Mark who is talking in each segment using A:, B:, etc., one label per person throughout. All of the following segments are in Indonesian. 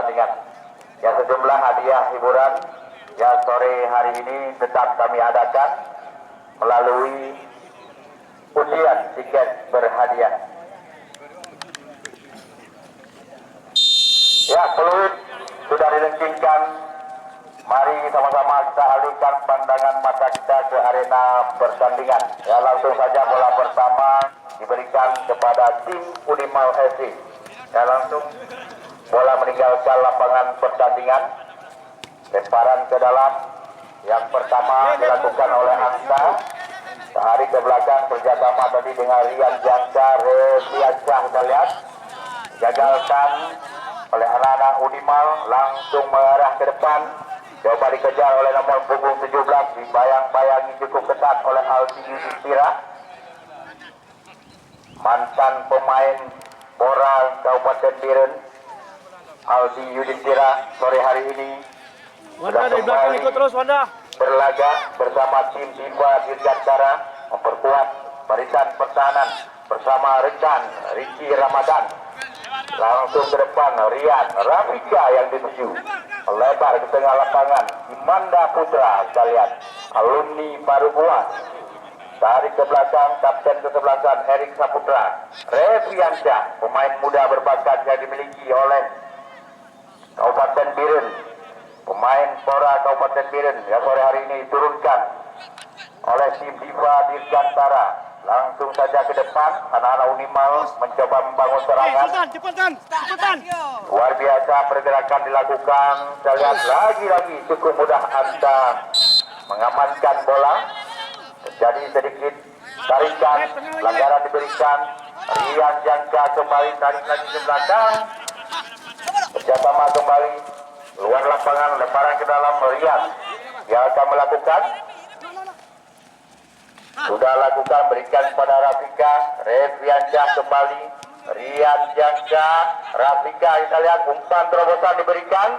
A: pertandingan. Ya, sejumlah hadiah hiburan yang sore hari ini tetap kami adakan melalui undian tiket berhadiah. Ya, peluit sudah dilengkingkan. Mari sama-sama kita alihkan pandangan mata kita ke arena pertandingan. Ya, langsung saja bola pertama diberikan kepada tim Unimal FC. Ya, langsung bola meninggalkan lapangan pertandingan. Lemparan ke dalam. Yang pertama dilakukan oleh Angsa. Tarik ke belakang kerjasama tadi dengan Rian Jangka, Reviansyah, kita lihat. Gagalkan oleh anak-anak Unimal, langsung mengarah ke depan. Coba dikejar oleh nomor punggung 17, dibayang-bayangi cukup ketat oleh Aldi Yudhistira, mantan pemain Bora Kabupaten Biren. Aldi Yudhistira sore hari ini
B: Wanda dari belakang ikut terus, Wanda.
A: Berlaga bersama tim Diva Dirgantara memperkuat barisan pertahanan bersama rekan Ricky Ramadan. Langsung ke depan Rian Rafika yang dituju lebar ke tengah lapangan. Imanda Putra, kita lihat alumni Parubuan. Tarik ke belakang kapten kesebelasan Erik Saputra. Reviansyah, pemain muda berbakat yang dimiliki oleh Kabupaten Biren, pemain Bora Kabupaten Biren yang sore hari ini diturunkan oleh tim Diva Dirgantara. Langsung saja ke depan, anak-anak Unimal mencoba membangun serangan.
B: Cepetan.
A: Luar biasa pergerakan dilakukan. Saya lihat lagi-lagi cukup mudah Anta mengamankan bola. Terjadi sedikit tarikan, pelanggaran diberikan. Rian Jangka kembali tarik lagi ke belakang. Kerjasama kembali, luar lapangan, lemparan ke dalam. Rian yang akan melakukan. Sudah lakukan, berikan kepada Rafika. Reviansyah kembali. Rian Jangka, Rafika, kita lihat umpan terobosan diberikan.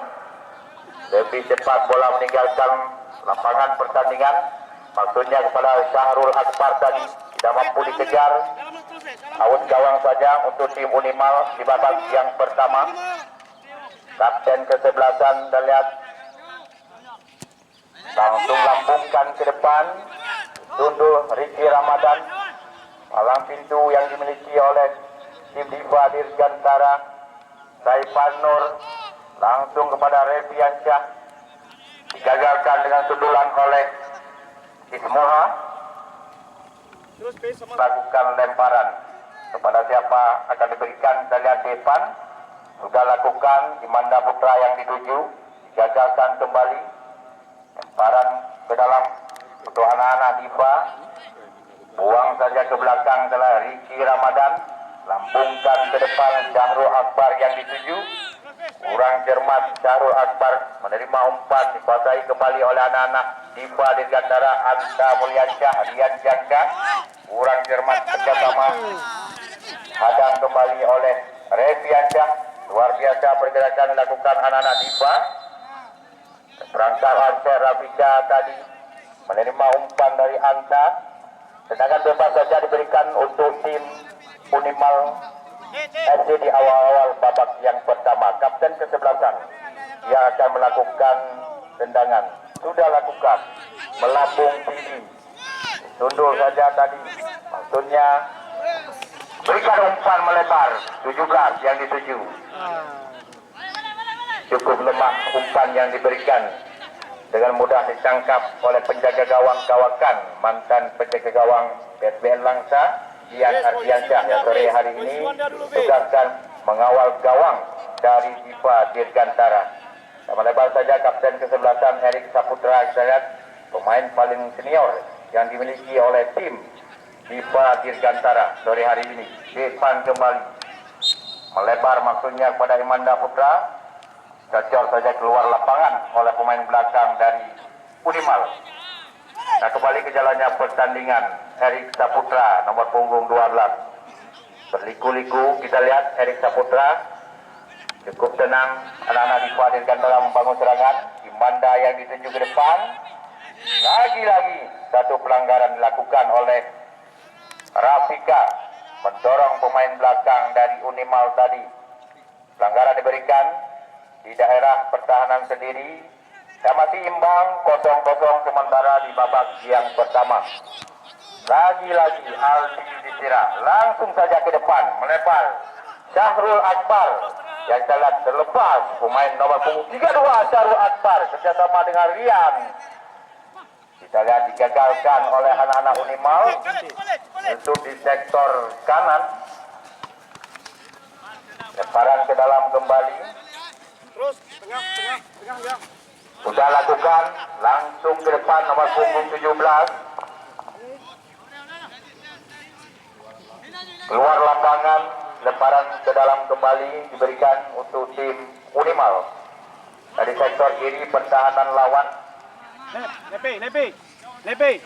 A: Lebih cepat bola meninggalkan lapangan pertandingan. Maksudnya kepada Syahrul Akbar tadi tidak mampu dikejar. Out gawang saja untuk tim Unimal di babak yang pertama. Kapten kesebelasan, kita lihat langsung lambungkan ke depan. Tundul Ricky Ramadan, palang pintu yang dimiliki oleh tim Diva Dirgantara. Saifan Nur langsung kepada Reviansyah, digagalkan dengan sundulan oleh Ismoha. Lakukan lemparan kepada siapa akan diberikan. Kita lihat depan sudah lakukan Imanda Putra yang dituju, digagalkan kembali. Lemparan ke dalam untuk anak-anak Diva, buang saja ke belakang telah Ricky Ramadan, lambungkan ke depan Syahrul Akbar yang dituju. Kurang cermat Syahrul Akbar menerima umpan, dikuasai kembali oleh anak-anak Diva Dirgantara. Anta Mulyansyah, Rian Jangka, kurang cermat kerjasama, hadang kembali oleh Reviansyah. Luar biasa pergerakan dilakukan anak-anak Diva. Perangkap Ansar Rafika tadi menerima umpan dari Anta. Sedangkan bebas saja diberikan untuk tim Unimal FC di awal-awal babak yang pertama. Kapten kesebelasan yang akan melakukan tendangan sudah lakukan, melambung tinggi, tundul saja tadi. Maksudnya berikan umpan melebar 17 yang dituju. Cukup lemah umpan yang diberikan, dengan mudah ditangkap oleh penjaga gawang Kawakan, mantan penjaga gawang PSBN Langsa, Dian Ardiansyah yang sore hari ini tugaskan mengawal gawang dari Diva Dirgantara. Melebar saja kapten kesebelasan Erik Saputra, kita lihat pemain paling senior yang dimiliki oleh tim Diva Dirgantara sore hari ini. Depan kembali, melebar maksudnya kepada Imanda Putra. Gacor saja keluar lapangan oleh pemain belakang dari Unimal. Nah, kembali ke jalannya pertandingan. Erik Saputra nomor punggung 12 berliku-liku. Kita lihat Erik Saputra cukup tenang. Anak-anak Diva Dirgantara membangun serangan. Imanda yang dituju ke depan. Lagi-lagi satu pelanggaran dilakukan oleh Rafika, mendorong pemain belakang dari Unimal tadi. Pelanggaran diberikan. di daerah pertahanan sendiri yang masih imbang 0-0 sementara di babak yang pertama. Lagi-lagi Aldi Yudhistira langsung saja ke depan melepar Syahrul Akbar yang kita lihat terlepas pemain nomor punggung 32 Syahrul Akbar kerjasama dengan Rian. Kita lihat digagalkan oleh anak-anak Unimal untuk di sektor kanan. Lemparan ke dalam kembali.
B: Terus, tengah ya.
A: Sudah lakukan langsung ke depan nomor punggung 17. Keluar lapangan, lemparan ke dalam kembali diberikan untuk tim Unimal. Dari sektor kiri pertahanan lawan.
B: Lepe.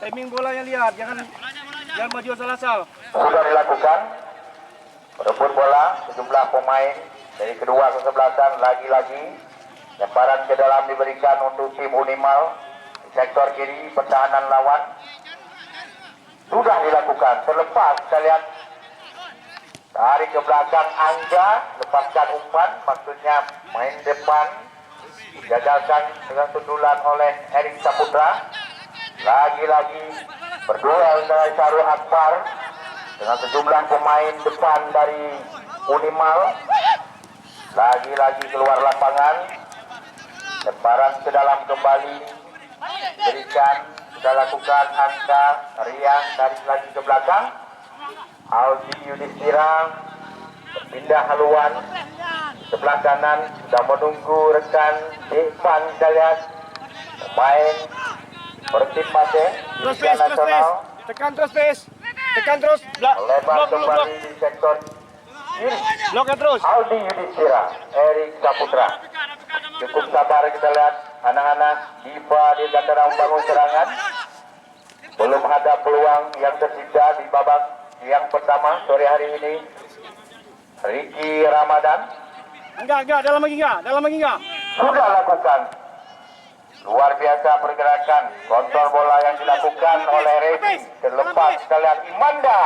B: Timing bola yang lihat, jangan maju asal-asal.
A: Sudah dilakukan. Berebut bola sejumlah pemain dari kedua kesebelasan lagi-lagi. Lemparan ke dalam diberikan untuk tim Unimal. Di sektor kiri pertahanan lawan. Sudah dilakukan, terlepas kita lihat tarik ke belakang Angga, lepaskan umpan, maksudnya main depan, gagalkan dengan sundulan oleh Erik Saputra. Lagi-lagi berduel dengan Syahrul Akbar dengan sejumlah pemain depan dari Unimal. Lagi-lagi keluar lapangan, lemparan ke dalam kembali, berikan. Sudah lakukan Angka, Rian tarik lagi ke belakang. Aldi Yudhistira berpindah haluan sebelah kanan, sudah menunggu rekan depan. Kita lihat pemain Persib Aceh Liga Nasional
B: Tekan terus.
A: lebar kembali di sektor kiri.
B: Blok terus.
A: Aldi Yudhistira, Erik Saputra. Cukup sabar kita lihat anak-anak Diva di antara membangun serangan. Belum ada peluang yang tersisa di babak yang pertama sore hari ini. Ricky Ramadan
B: Enggak, dalam lagi enggak.
A: sudah lakukan luar biasa pergerakan, kontrol bola yang dilakukan oleh Revi. Terlepas kita lihat Imanda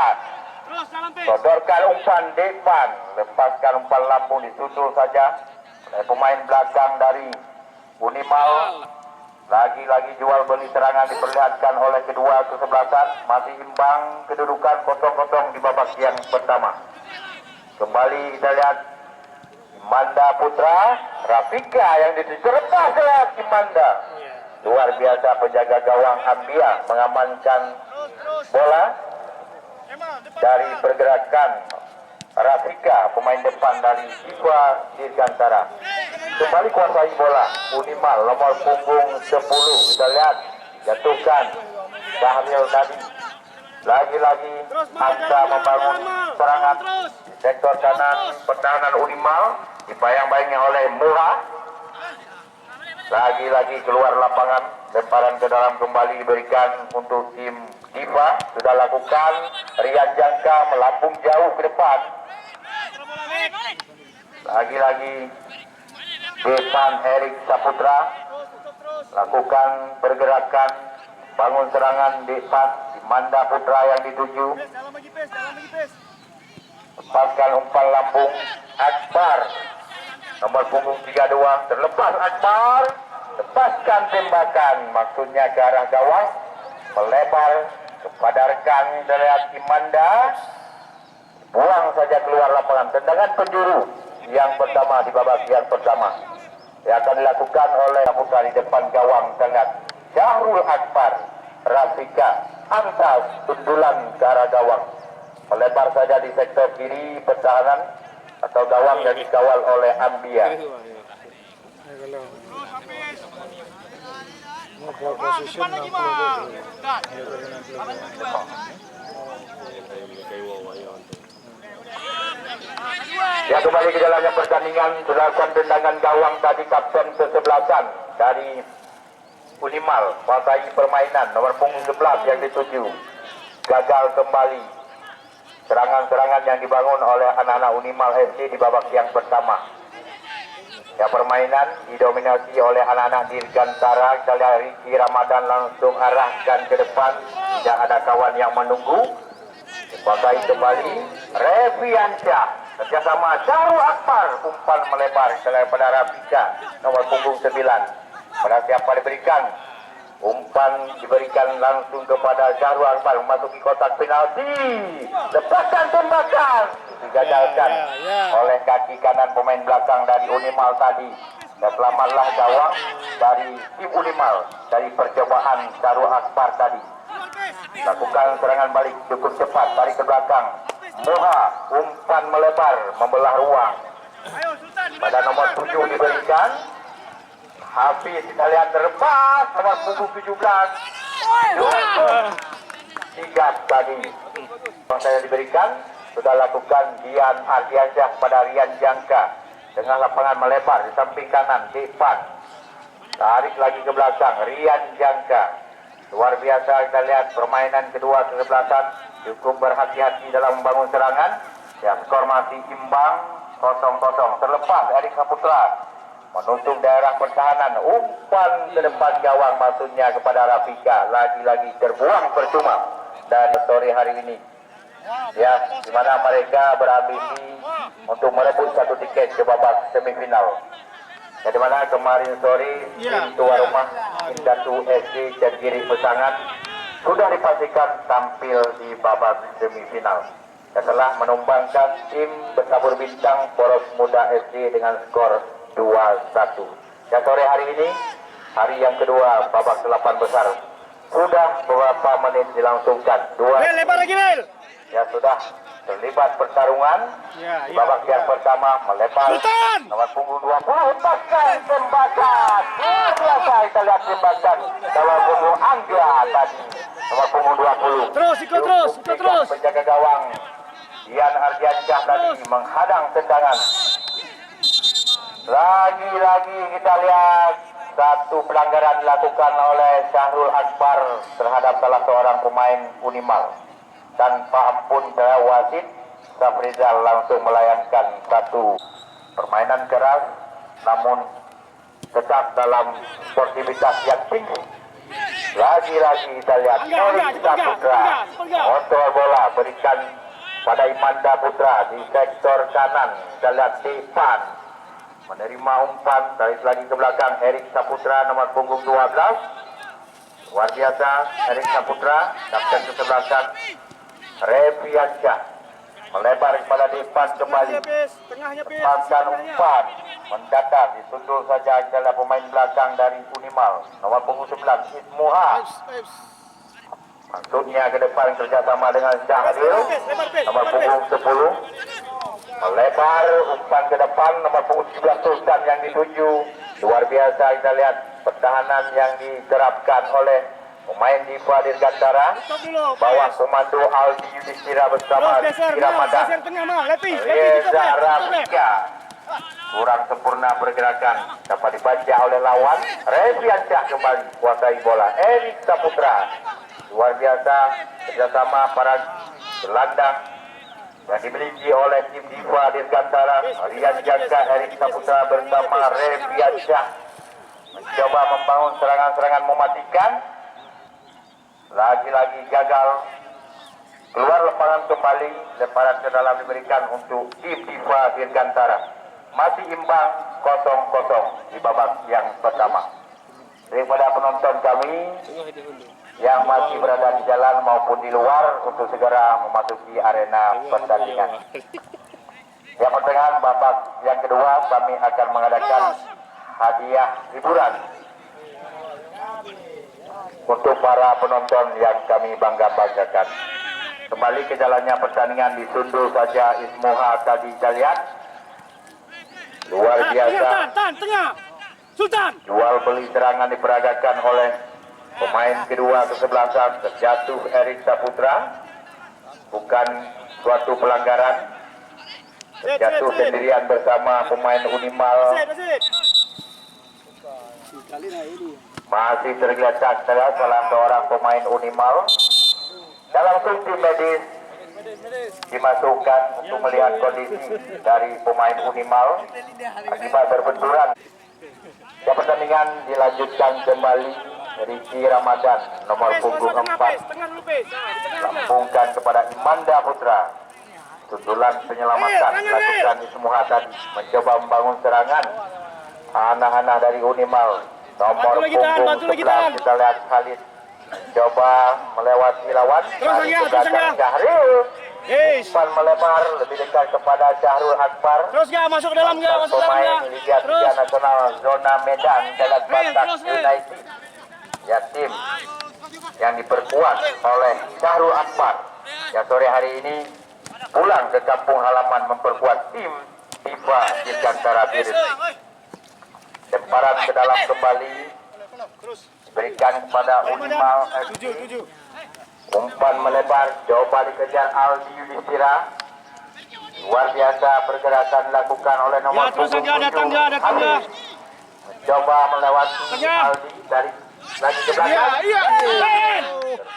B: Terus dalam
A: sodorkan umpan depan, lepaskan umpan lambung disusul saja oleh pemain belakang dari Unimal. Lagi-lagi jual beli serangan diperlihatkan oleh kedua kesebelasan. Masih imbang kedudukan 0-0 di babak yang pertama. Kembali kita lihat Imanda Putra, Rafika yang diterlepas oleh Imanda. Luar biasa penjaga gawang Ambia mengamankan bola dari pergerakan Rafika, pemain depan dari Diva Dirgantara. Kembali kuasai bola Unimal nomor punggung 10. Kita lihat jatuhkan Bahril tadi. Lagi-lagi Angka membangun serangan di sektor kanan pertahanan Unimal, dibayang-bayangi oleh Murah. Lagi-lagi keluar lapangan, lemparan ke dalam kembali diberikan untuk tim Diva. Sudah lakukan Rian Jangka melambung jauh ke depan. Lagi-lagi depan Erik Saputra lakukan pergerakan bangun serangan depan Imanda Putra yang dituju. Lepaskan umpan lambung Akbar nomor punggung 32, terlepas Akbar, lepaskan tembakan maksudnya ke arah gawang, melebar kepada rekan terlihat Imanda, buang saja keluar lapangan. Tendangan penjuru yang pertama di babak yang pertama yang akan dilakukan oleh Putra di depan gawang terlihat Syahrul Akbar. Rafika antas sundulan ke arah gawang, melebar saja di sektor kiri pertahanan atau gawang yang dikawal oleh Ambia. Ya, kembali ke jalannya pertandingan. Sudah lakukan tendangan gawang tadi kapten kesebelasan dari Unimal, menguasai permainan nomor punggung 11 yang dituju. Gagal kembali serangan-serangan yang dibangun oleh anak-anak Unimal FC di babak yang pertama. Ya, permainan didominasi oleh anak-anak Dirgantara. Kita lihat Ricky Ramadan langsung arahkan ke depan, tidak ada kawan yang menunggu. Dikuasai kembali Reviansyah. kerjasama Jarul Akbar, umpan melebar kepada Rafika nomor punggung 9. Pada siapa diberikan, umpan diberikan langsung kepada Jarul Akbar memasuki kotak penalti. Lepaskan tembakan digagalkan oleh kaki kanan pemain belakang dari Unimal tadi. Dan selamatlah gawang dari tim Unimal dari percobaan Jarul Akbar tadi. Lakukan serangan balik cukup cepat, tarik ke belakang. Moha, umpan melebar membelah ruang. Pada nomor 7 diberikan. Hafiz kita lihat terlepas nomor punggung 17. Tiga tadi yang saya diberikan sudah lakukan Dian Ardiansyah pada Rian Jangka dengan lapangan melebar di samping kanan depan. Tarik lagi ke belakang Rian Jangka. Luar biasa kita lihat permainan kedua kesebelasan cukup berhati-hati dalam membangun serangan. Ya, skor masih imbang 0-0. Terlepas Erik Saputra menutup daerah pertahanan, umpan ke depan gawang maksudnya kepada Rafika, lagi-lagi terbuang percuma dari sore hari ini. Ya, di mana mereka berambisi untuk merebut satu tiket ke babak semifinal. Ya, di mana kemarin sore tim tuan rumah Indatu SC Cengkiri Pesangan sudah dipastikan tampil di babak semifinal. Setelah menumbangkan tim bertabur bintang Poros Muda SC dengan skor 2-1. Ya, sore hari ini, hari yang kedua babak 8 besar, sudah beberapa menit dilangsungkan. Ya, sudah terlibat pertarungan. Di babak yang pertama melebar nomor punggung 20, lepaskan tembakan. Luar biasa kita lihat tembakan nomor punggung Angga tadi, nomor punggung 20.
B: Ikut terus.
A: Penjaga gawang Dian Ardiansyah tadi menghadang tendangan. Lagi-lagi kita lihat satu pelanggaran dilakukan oleh Syahrul Akbar terhadap salah seorang pemain Unimal. Tanpa ampun dari wasit, Safrizal langsung melayangkan satu permainan keras, namun tetap dalam sportivitas yang tinggi. Lagi-lagi kita lihat Erik Saputra motor bola berikan pada Imanda Putra di sektor kanan. Kita lihat Depan menerima umpan, tarik lagi ke belakang Erik Saputra nomor punggung 12. Luar biasa Erik Saputra, kapten kesebelasan Reviansyah melebar kepada Depan kembali. Lepaskan umpan, mendatar ditutul saja adalah pemain belakang dari Unimal nomor punggung 11 Ismuha. Maksudnya ke depan kerjasama dengan Syahril nomor punggung 10. Melebar umpan ke depan nomor punggung 17 Sultan yang dituju. Luar biasa kita lihat pertahanan yang diterapkan oleh pemain Diva Dirgantara. Bawah komando Aldi Yudhistira bersama Ramadan. Reza Rafika kurang sempurna pergerakan, dapat dibaca oleh lawan. Reviansyah kembali kuasai bola. Erik Saputra luar biasa kerjasama para gelandang yang dimiliki oleh tim Diva Dirgantara. Rian Jangka, Erik Saputra bersama Reviansyah mencoba membangun serangan-serangan mematikan. Lagi-lagi gagal. Keluar lemparan kembali, lemparan ke dalam diberikan untuk tim Diva Dirgantara. Masih imbang 0-0 di babak yang pertama. Daripada penonton kami yang masih berada di jalan maupun di luar untuk segera memasuki arena pertandingan. Yang pertengahan babak yang kedua kami akan mengadakan hadiah hiburan untuk para penonton yang kami bangga-banggakan. Kembali ke jalannya pertandingan, disundul saja Ismuha tadi kita lihat. Luar biasa. Jual beli serangan diperagakan oleh pemain kedua kesebelasan. Terjatuh Erik Saputra, bukan suatu pelanggaran. Terjatuh sendirian bersama pemain Unimal. Masih tergeletak salah seorang pemain Unimal. Dalam tim medis dimasukkan untuk melihat kondisi dari pemain Unimal akibat berbenturan. Ya, pertandingan dilanjutkan kembali. Riki Ramadan nomor punggung 4 lambungkan kepada Imanda Putra. sundulan penyelamatan dilakukan di semua tadi mencoba membangun serangan anak-anak dari Unimal nomor punggung 11 kita lihat Khalid coba melewati lawan dari belakang Syahril umpan melebar lebih dekat kepada Syahrul Akbar
B: Terus nggak masuk dalam nggak masuk dalam
A: pemain
B: nggak.
A: Liga 3 Nasional zona Medan dalam Batak United ya tim yang diperkuat oleh Syahrul Akbar yang sore hari ini pulang ke kampung halaman memperkuat tim Diva Dirgantara Biru. Lemparan ke dalam kembali diberikan kepada Unimal umpan melebar coba dikejar Aldi Yudhistira luar biasa pergerakan dilakukan oleh nomor punggung 7 coba melewati Aldi dari lagi ke belakang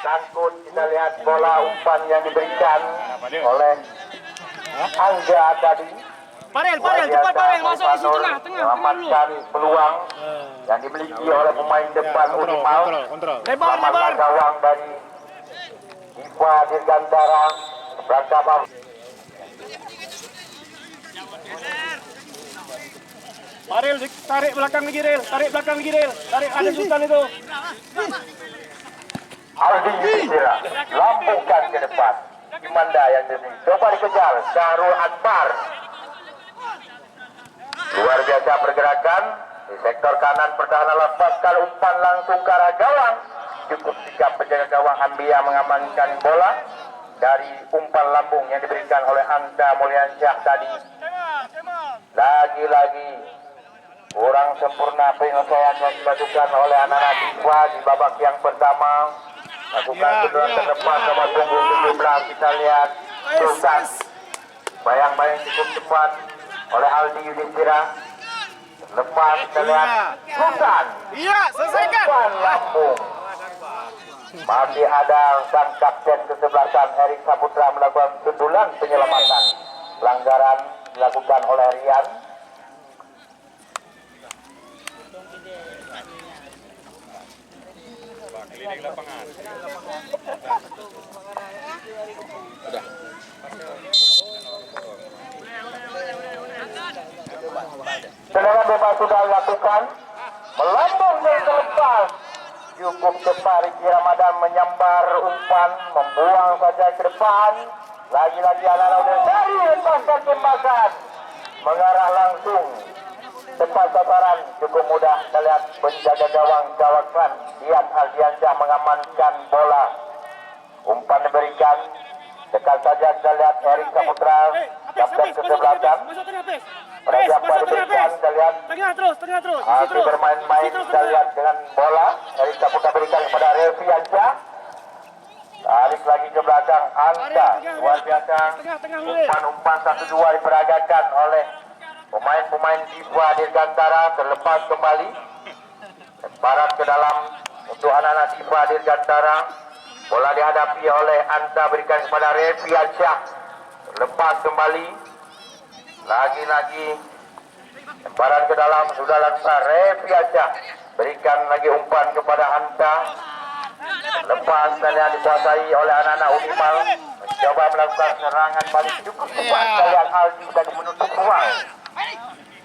A: tersangkut kita lihat bola umpan yang diberikan oleh Angga tadi
B: Parel cepat Parel masuk isi tengah
A: selamatkan peluang yang dimiliki oleh pemain depan Unimal selamatkan gawang dari Diva Dirgantara Prakama
B: Parel tarik belakang lagi Rel tarik ada Sultan itu
A: Aldi Yudhistira lambungkan ke depan Imanda yang jadi coba dikejar Syahrul Akbar luar biasa pergerakan di sektor kanan pertahanan lepaskan umpan langsung ke arah gawang cukup sikap penjaga gawang Ambia mengamankan bola dari umpan lambung yang diberikan oleh Anta Mulyansyah tadi lagi-lagi kurang sempurna penyelesaian yang dilakukan oleh anak-anak Diva di babak yang pertama lakukan sundulan ke depan nomor punggung 17 kita lihat Sultan bayang-bayang cukup cepat oleh Aldi Yudhistira lepas kita lihat Sultan
B: selesaikan
A: umpan lambung masih ada sang kapten kesebelasan Erik Saputra melakukan sundulan penyelamatan pelanggaran dilakukan oleh Rian
C: keliling lapangan.
A: Tendangan bebas sudah dilakukan melambung dari terlepas cukup cepat Riki Ramadan menyambar umpan membuang saja ke depan lagi-lagi anak-anak udah dari lepaskan tembakan mengarah langsung tepat sasaran cukup mudah kita lihat penjaga gawang kawasan Dian Aldiansyah mengamankan bola umpan diberikan dekat saja kita lihat Erik Saputra kapten kesebelasan persiapan diberikan kita lihat masih bermain-main kita lihat dengan bola Erik Saputra berikan kepada Reviansyah tarik lagi ke belakang Anta luar biasa umpan-umpan 1-2 diperagakan oleh pemain-pemain Diva Dirgantara terlepas kembali lemparan ke dalam untuk anak-anak Diva Dirgantara bola dihadapi oleh Anta berikan kepada Reviansyah lepas kembali lagi-lagi lemparan ke dalam sudah langsung Reviansyah berikan lagi umpan kepada Anta lepas dan yang dikuasai oleh anak-anak Unimal mencoba melakukan serangan balik cukup kuat kalian Aldi dan menutup ruang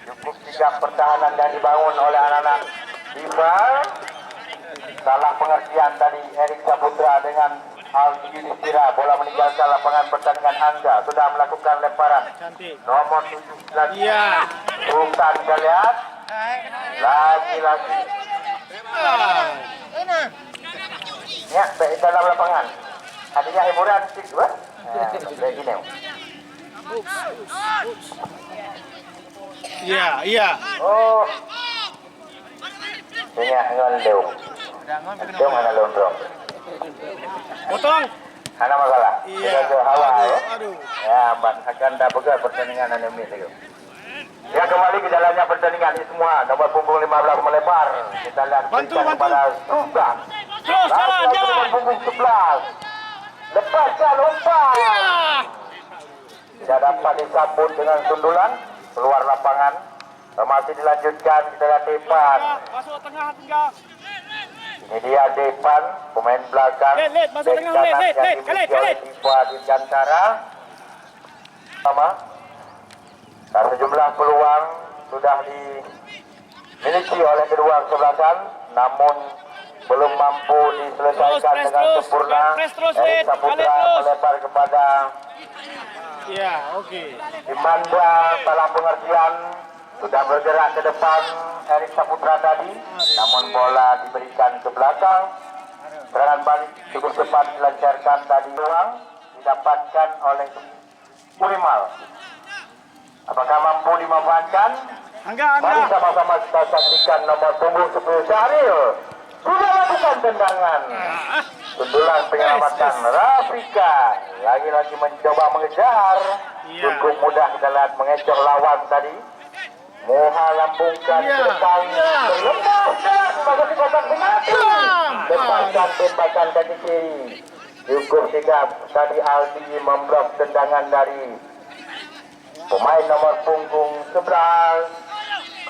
A: cukup sigap pertahanan yang dibangun oleh anak-anak Diva salah pengertian tadi Erik Saputra dengan Aldi Yudhistira bola meninggalkan lapangan pertandingan Angga sudah melakukan lemparan nomor 17 Sultan kita lihat lagi-lagi ya dalam lapangan adanya hiburan sih dua kayak gini
B: iya
A: oh ini ngeleu itu mana londrong
B: potong
A: ada masalah kita ke hawa ya
B: aduh
A: ya mbak akan dah pegang pertandingan anime itu ya kembali ke jalannya pertandingan ini semua nomor punggung 15 melebar kita lihat
B: Bantu.
A: kepada Sultan
B: terus jalan
A: punggung 11 lepaskan umpan tidak dapat disambut dengan sundulan keluar lapangan masih dilanjutkan kita lihat depan
B: masuk tengah tinggal
A: ini dia depan pemain belakang
B: Led, masuk tengah, Led.
A: Diva Dirgantara sama. Dan sejumlah peluang sudah dimiliki oleh kedua kesebelasan, namun belum mampu diselesaikan dengan sempurna. Erik Saputra melebar kepada Imanda dalam pengertian sudah bergerak ke depan Erik Saputra tadi, namun bola diberikan ke belakang. Serangan balik cukup cepat dilancarkan tadi, peluang didapatkan oleh Unimal. Apakah mampu dimanfaatkan? Mari sama-sama kita saksikan nomor punggung 10 Syahril sudah lakukan tendangan. Sundulan penyelamatan Rafika lagi-lagi mencoba mengejar. Cukup mudah kita lihat mengecoh lawan tadi. Moha lambungkan ke depan, berlepas sebagai kotak penalti. Lepaskan tembakan kaki kiri. Cukup sigap tadi Aldi memblok tendangan dari pemain nomor punggung 11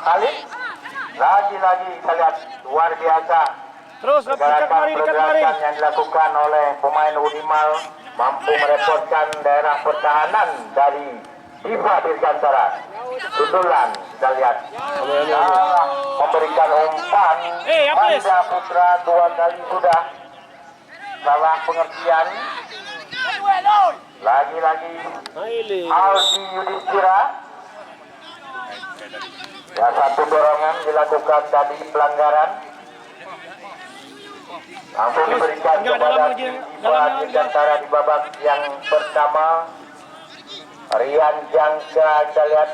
A: Khalid. Lagi-lagi kita lihat luar biasa.
B: Terus dekat mari.
A: Yang dilakukan oleh pemain Unimal mampu merepotkan daerah pertahanan dari Diva Dirgantara. Sundulan kita lihat memberikan umpan. Manda Putra 2 kali sudah salah pengertian. Lagi-lagi Aldi Yudhistira. Ya, satu dorongan dilakukan tadi pelanggaran. Langsung diberikan kepada Diva Dirgantara di babak yang pertama. Rian Jangka kita lihat.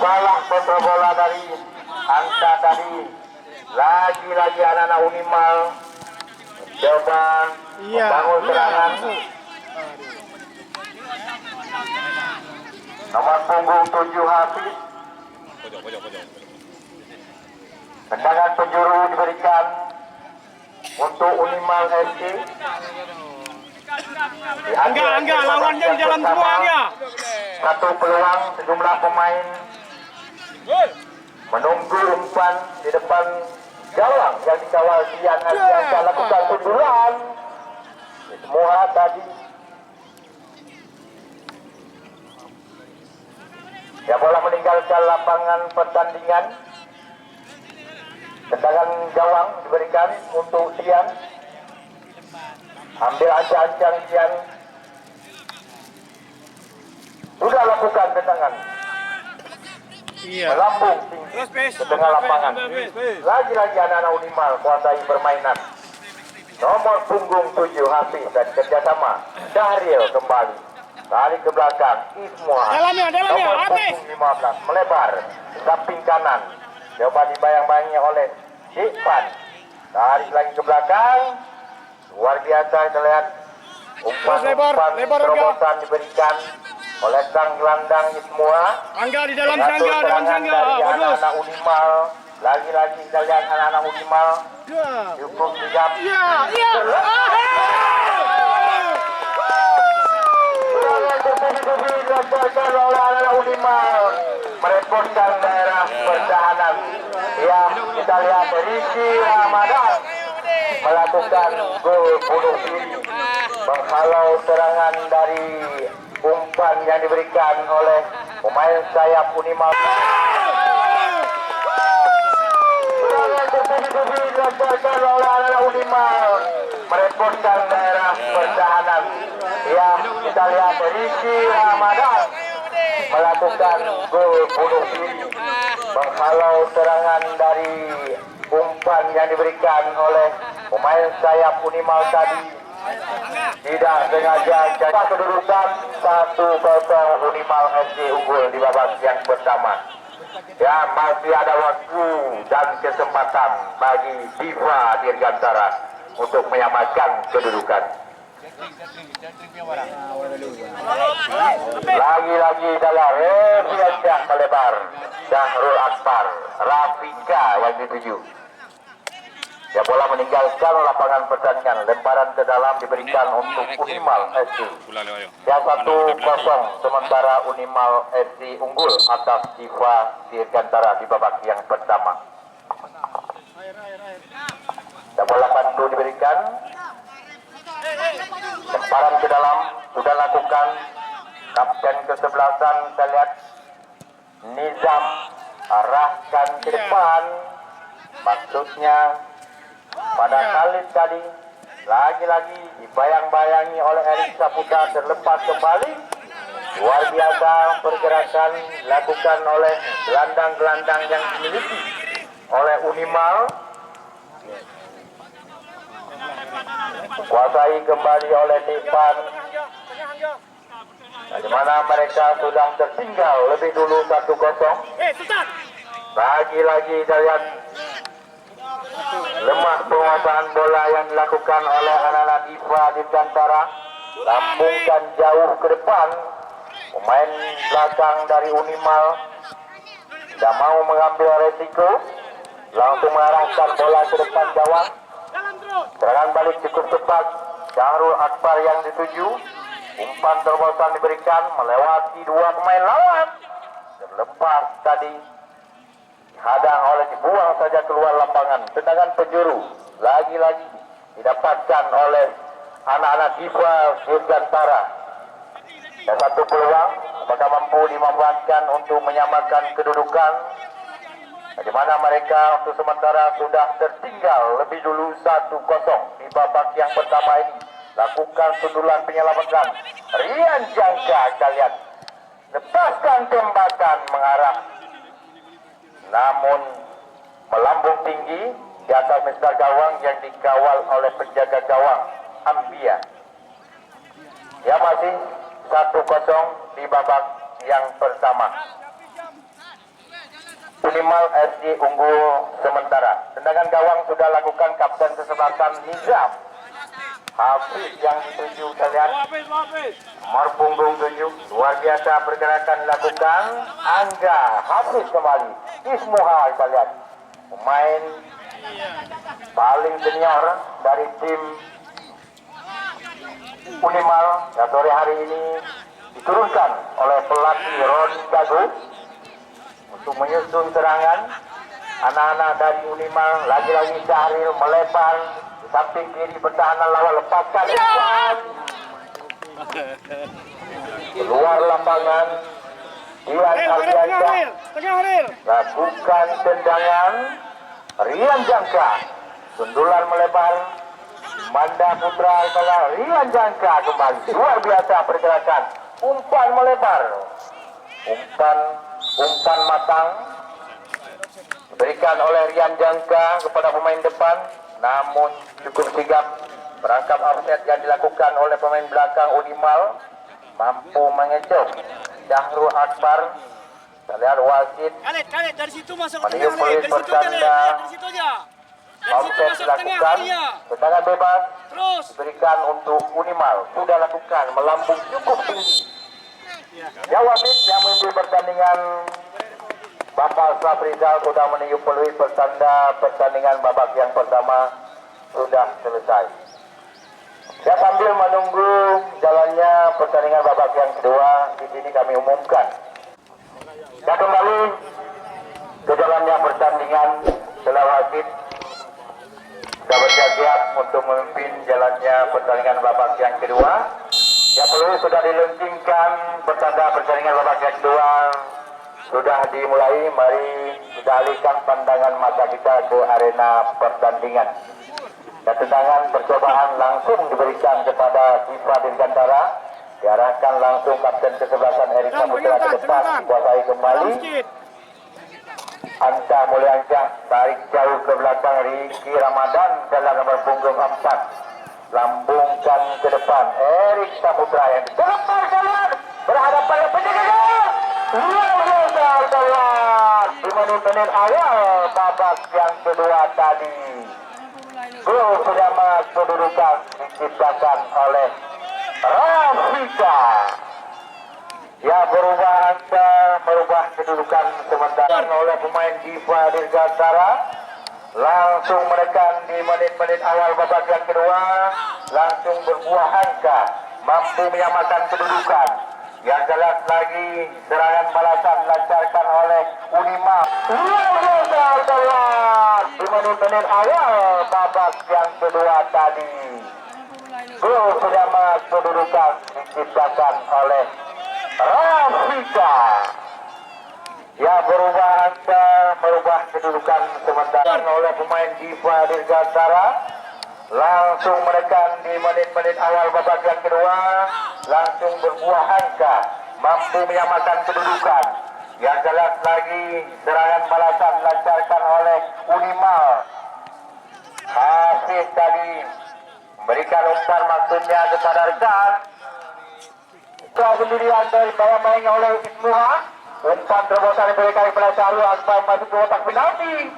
A: Salah kontrol bola dari Angka tadi. Lagi-lagi anak-anak Unimal coba membangun serangan. Nomor punggung 7 Hafiz. Tendangan penjuru diberikan untuk Unimal FC.
B: Angga lawannya di dalam semua Angga.
A: Satu peluang, sejumlah pemain menunggu umpan di depan gawang yang dikawal Dian Aziza lakukan sundulan. Semua tadi. Ya, bola meninggalkan lapangan pertandingan. Tendangan gawang diberikan untuk Dian. Ambil ancang-ancang Dian. Sudah lakukan tendangan. Melambung tinggi ke tengah lapangan. Lagi-lagi anak-anak Unimal kuasai permainan. Nomor punggung 7 Hafiz dan kerjasama Syahril kembali. Tarik ke belakang Ismua. Nomor punggung 15 melebar ke samping kanan. Coba dibayang-bayangi oleh Ipan. Tarik lagi ke belakang. Luar biasa kita lihat. Umpan-umpan terobosan diberikan oleh sang gelandang Ismua.
B: Angga di dalam sangga.
A: Dari anak-anak Unimal. Lagi-lagi kita lihat anak-anak Unimal. Cukup sigap. Dilancarkan oleh anak-anak Unimal, merepotkan daerah pertahanan. Ya, kita lihat Riki Ramadan melakukan gol bunuh diri, menghalau serangan dari umpan yang diberikan oleh pemain sayap Unimal. Dilancarkan oleh anak-anak Unimal, merepotkan daerah pertahanan. Ya, kita lihat Riki Ramadan melakukan gol bunuh diri, menghalau serangan dari umpan yang diberikan oleh pemain sayap Unimal tadi. Tidak sengaja jadi kedudukan 1-0 Unimal FC unggul di babak yang pertama. Ya, masih ada waktu dan kesempatan bagi Diva Dirgantara untuk menyamakan kedudukan. Lagi-lagi dalam Reviansyah melebar. Syahrul Akbar, Rafika yang dituju. Ya, bola meninggalkan lapangan pertandingan. Lemparan ke dalam diberikan untuk Unimal FC. Yang 1-0 sementara Unimal FC unggul atas Diva Dirgantara di babak yang pertama. Dan bola pandu diberikan. Lemparan ke dalam sudah lakukan kapten kesebelasan, saya lihat Nizam arahkan ke depan, maksudnya pada Khalid tadi lagi-lagi dibayang-bayangi oleh Erik Saputra, terlepas kembali. Luar biasa pergerakan dilakukan oleh gelandang-gelandang yang dimiliki oleh Unimal. Kuasai kembali oleh Depan, di mana mereka sudah tertinggal lebih dulu 1-0. Lagi-lagi kita lihat lemah penguasaan bola yang dilakukan oleh anak-anak Diva Dirgantara. Lambungkan jauh ke depan. Pemain belakang dari Unimal tidak mau mengambil resiko, langsung mengarahkan bola ke depan gawang. Serangan balik cukup cepat. Syahrul Akbar yang dituju. Umpan terobosan diberikan melewati dua pemain lawan. Terlepas tadi, hadang oleh dibuang saja keluar lapangan. Tendangan penjuru lagi-lagi didapatkan oleh anak-anak Diva Dirgantara. Dan satu peluang, apakah mampu dimanfaatkan untuk menyamakan kedudukan, di mana mereka untuk sementara sudah tertinggal lebih dulu 1-0 di babak yang pertama ini. Lakukan sundulan penyelamatan. Rian Jangka kalian lepaskan tembakan mengarah, namun melambung tinggi di atas mesra gawang yang dikawal oleh penjaga gawang Ambia. Ya, masih 1-0 di babak yang pertama. Unimal SC unggul sementara. Tendangan gawang sudah lakukan kapten kesebelasan Nizam. Hafiz yang dituju, kita lihat nomor punggung 7. Luar biasa pergerakan dilakukan. Angga Hafiz kembali. Ismuha, kita lihat pemain paling senior dari tim Unimal yang sore hari ini diturunkan oleh pelatih Roni Dago untuk menyusun serangan. Anak-anak dari Unimal lagi-lagi Syahril melebar di samping kiri pertahanan lawan, lepaskan keluar lapangan. Dian Aldiansyah lakukan tendangan. Rian Jangka sundulan melebar. Manda Putra kalah. Rian Jangka kembali. Luar biasa pergerakan. Umpan melebar. Umpan matang diberikan oleh Rian Jangka kepada pemain depan, namun cukup sigap. Perangkap offset yang dilakukan oleh pemain belakang Unimal mampu mengecoh Syahrul Akbar. Kita lihat wasit
B: Dari situ masuk ke
A: meniup
B: tengah,
A: peluit
B: dari situ
A: bertanda
B: dari situ aja. Dari situ
A: offset
B: masuk ke tengah,
A: dilakukan.
B: Arya.
A: Tendangan bebas
B: Terus.
A: diberikan untuk Unimal. Sudah lakukan melambung cukup tinggi. Ya, wasit yang memimpin pertandingan Bapak Slafrizal sudah meniup peluit bertanda pertandingan babak yang pertama sudah selesai. Ya, sambil menunggu jalannya pertandingan babak yang kedua, di sini kami umumkan. Ya, kembali ke jalannya pertandingan setelah wasit sudah bersiap untuk memimpin jalannya pertandingan babak yang kedua. Ya, peluit sudah dilencingkan, pertanda pertandingan babak yang kedua sudah dimulai. Mari kita alihkan pandangan mata kita ke arena pertandingan. Dan tendangan percobaan langsung diberikan kepada Diva Dirgantara. Diarahkan langsung kapten kesebelasan Erik Saputra ke depan. Dikuasai kembali. Anta Mulyansyah tarik jauh ke belakang. Riki Ramadan dalam nomor punggung 4. Lambungkan ke depan. Erik Saputra yang terlepas jalan. Berhadapan dengan penjaga gawang. Di menit-menit awal babak yang kedua tadi, gol penyama kedudukan diciptakan oleh Rafika. Ya, merubah kedudukan sementara oleh pemain Diva Dirgantara. Langsung menekan di menit-menit awal babak yang kedua, langsung berbuah angka, mampu menyamakan kedudukan. Yang jelas lagi serangan balasan dilancarkan oleh Unima. Di menit-menit awal babak yang kedua tadi, Gol penyama kedudukan diciptakan oleh Rafika. Ya, merubah kedudukan sementara oleh pemain Diva Dirgantara. Langsung menekan di menit-menit awal babak yang kedua, langsung berbuah angka, mampu menyamakan kedudukan. Yang jelas lagi serangan balasan dilancarkan oleh Unimal. Hafiz tadi memberikan umpan maksudnya kepada rekan. Sendirian dari bayang-bayang oleh Ismuha. Umpan terobosan diberikan kepada Syahrul Akbar masuk ke kotak penalti.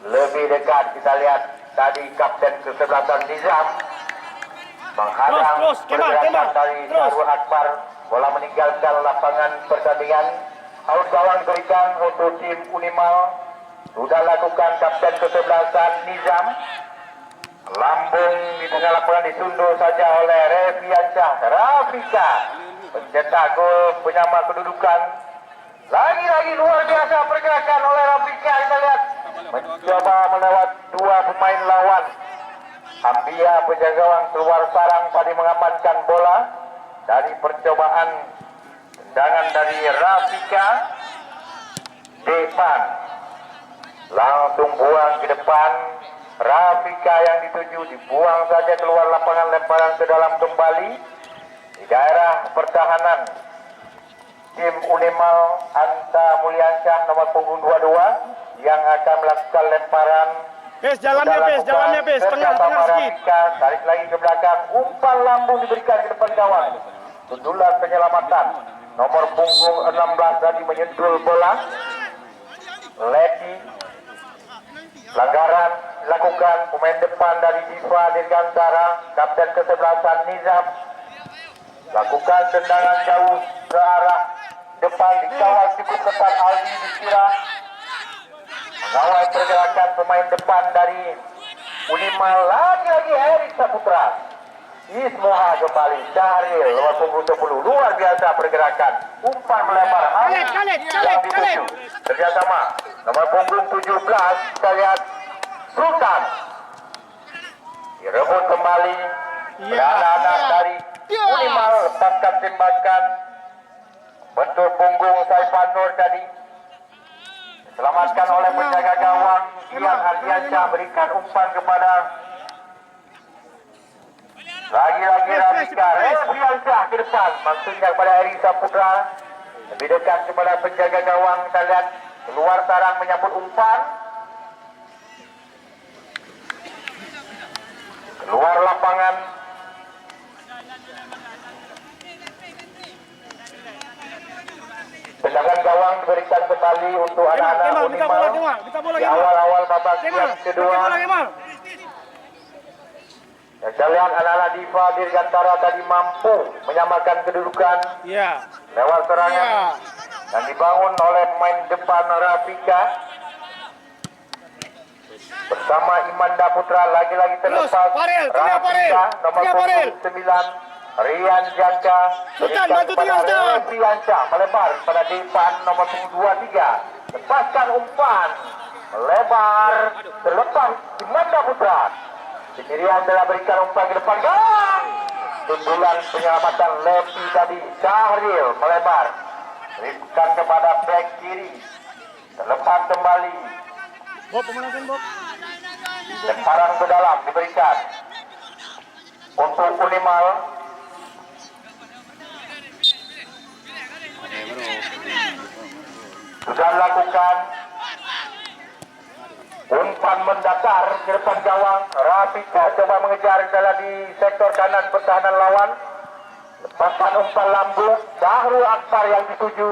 A: Lebih dekat kita lihat tadi kapten kesebelasan Nizam menghadang pergerakan dari Syahrul Akbar. Bola meninggalkan lapangan pertandingan. Out gawang diberikan untuk tim Unimal. Sudah lakukan kapten kesebelasan Nizam. Lambung di tengah lapangan disundur saja oleh Reviansyah Rafika. Pencetak gol penyama kedudukan. Lagi-lagi luar biasa pergerakan oleh Rafika. Kita lihat mencoba melewat dua pemain lawan. Ambia penjaga gawang keluar sarang tadi mengamankan bola dari percobaan tendangan dari Rafika. Depan langsung buang ke depan. Rafika yang dituju dibuang saja keluar lapangan, lemparan ke dalam kembali di daerah pertahanan tim Unimal. Anta Mulyansyah nomor punggung 22 yang akan melakukan lemparan.
B: Jalannya tengah sedikit.
A: Tarik lagi ke belakang, umpan lambung diberikan ke depan gawang. Sundulan penyelamatan nomor punggung 16 tadi menyentul bola. Leti pelanggaran dilakukan pemain depan dari Diva Dirgantara, kapten kesebelasan Nizam. Lakukan tendangan jauh ke arah depan, dikawal cukup ketat Aldi Dikira. Mengawal pergerakan pemain depan dari Unimal. Lagi-lagi Heri Saputra. Ismoha kembali. Syahril nomor punggung 10. Luar biasa pergerakan. Umpan melebar. Kalet. Kerjasama nomor punggung 17. Kita lihat Sultan. Direbut kembali. Anak-anak dari Unimal lepaskan tembakan. Bentuk punggung Saifan Nur tadi. Selamatkan oleh penjaga gawang Ian Ardiansyah, berikan umpan kepada lagi-lagi Rafika. Reviansyah ke depan, maksudnya kepada Eri Saputra. Lebih dekat kepada penjaga gawang. Kita lihat keluar sarang menyambut umpan. Keluar lapangan. Tendangan gawang diberikan kembali untuk anak-anak Unimal di awal-awal babak yang kedua. Kita lihat anak-anak Diva Dirgantara tadi mampu menyamakan kedudukan lewat serangan yang dibangun oleh pemain depan Rafika bersama Imanda Putra. Lagi-lagi terlepas Rafika nomor punggung 9. Rian Jangka berikan kepada Riansyah melebar pada depan nomor 23. Lepaskan umpan melebar terlepas Imanda Putra. Sendirian telah berikan umpan ke depan. Sundulan penyelamatan Lepi tadi. Syahril melebar berikan kepada back kiri. Terlepas kembali. Lemparan ke dalam diberikan untuk Unimal. Sudah lakukan umpan mendatar ke depan gawang. Rafika coba mengejar di sektor kanan pertahanan lawan. Lepaskan umpan lambung. Syahrul Akbar yang dituju,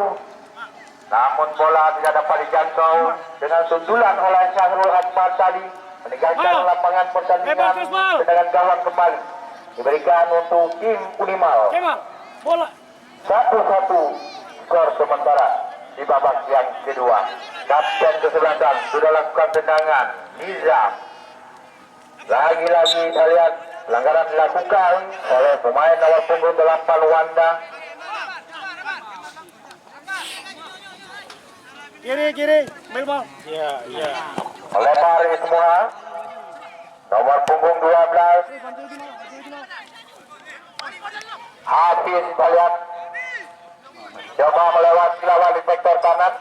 A: namun bola tidak dapat dijangkau dengan sundulan oleh Syahrul Akbar tadi. Meninggalkan lapangan pertandingan. Tendangan gawang kembali diberikan untuk tim Unimal. 1-1 skor sementara di babak yang kedua. Kapten kesebelasan sudah lakukan tendangan. Nizam. Lagi-lagi kita lihat pelanggaran dilakukan oleh pemain nomor punggung 8 Wanda.
B: Kiri, Melbal.
A: Melebar semua. Nomor punggung 12. Hafiz kita lihat coba melewati lawan di sektor kanan,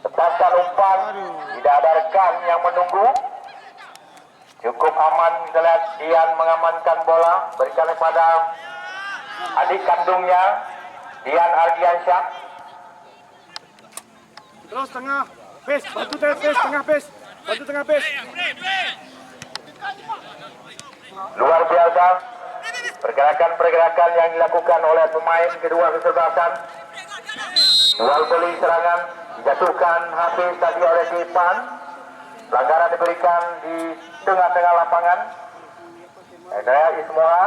A: tepaskan umpan, tidak ada rekan yang menunggu, cukup aman. Kita lihat Dian mengamankan bola, berikan kepada adik kandungnya Dian Ardiansyah.
B: Terus tengah, pace, bantu pace, tengah pace, bantu tengah pace.
A: Luar biasa pergerakan-pergerakan yang dilakukan oleh pemain kedua kesebelasan. Dual beli serangan dijatuhkan Hafiz tadi oleh Depan. Pelanggaran diberikan di tengah-tengah lapangan. Saya Ismoa,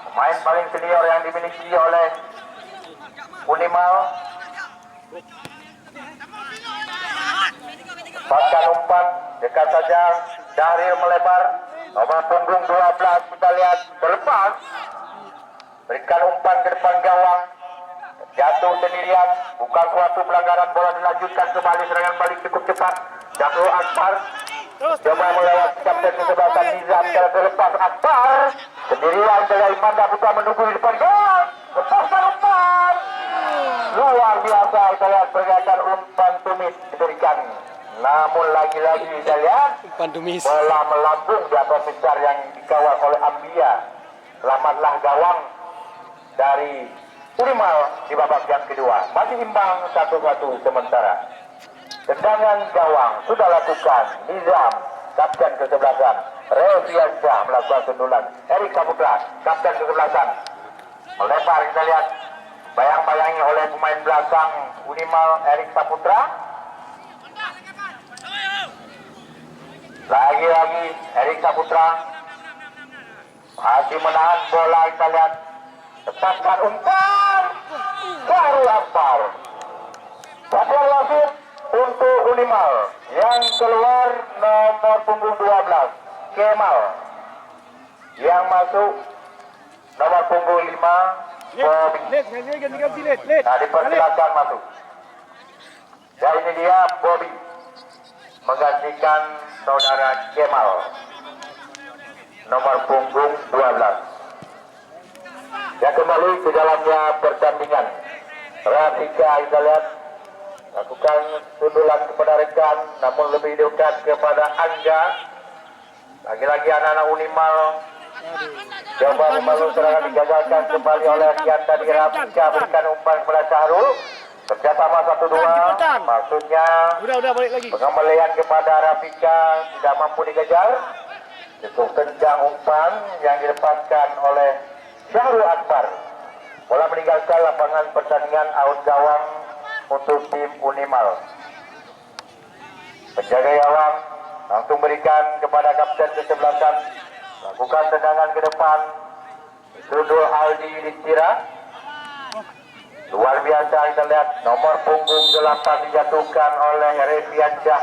A: pemain paling senior yang dimiliki oleh Unimal. Paskan umpan dekat saja, Daryl melebar, nomor punggung 12 kita lihat terlepas, berikan umpan ke depan gawang, jatuh sendirian, bukan suatu pelanggaran, bola dilanjutkan kembali, serangan balik cukup cepat. Jatuh Akbar coba melewati kapten kesebelasan Nizam, secara terlepas Akbar sendirian dari Manda Putra menunggu di depan gol, lepaskan umpan, luar biasa. Kita lihat pergerakan umpan tumis diberikan, namun lagi-lagi kita lihat bola melambung di atas besar yang dikawal oleh Ambia. Selamatlah gawang dari Unimal di babak yang kedua, masih imbang 1-1 sementara. Tendangan gawang sudah lakukan Nizam, kapten kesebelasan. Reviansyah melakukan sundulan. Erik Saputra, kapten kesebelasan, melempar. Kita lihat bayang-bayangi oleh pemain belakang Unimal, Erik Saputra. Lagi-lagi Erik Saputra masih menahan bola. Kita lihat tepaskan umpan, baru Akbar. Sabar wasit untuk Unimal yang keluar nomor punggung 12 Kemal, yang masuk nomor punggung 5 Bobby. Nah, dipersilakan masuk. Dan ini dia Bobby menggantikan saudara Kemal, nomor punggung 12. Ya, kembali ke dalamnya pertandingan. Rafika kita lihat lakukan sundulan kepada rekan, namun lebih dekat kepada Angga. Lagi-lagi anak-anak Unimal coba membangun serangan, digagalkan kembali oleh Kian tadi. Rafika berikan umpan kepada Syahrul, kerjasama 1-2, maksudnya pengembalian kepada Rafika tidak mampu dikejar. Cukup kencang umpan yang dilepaskan oleh Syahrul Akbar. Bola meninggalkan lapangan pertandingan, out gawang untuk tim Unimal. Penjaga gawang langsung berikan kepada kapten kesebelasan, lakukan tendangan ke depan, sudul Aldi Distira. Luar biasa. Kita lihat nomor punggung 8 dijatuhkan oleh Reviansyah.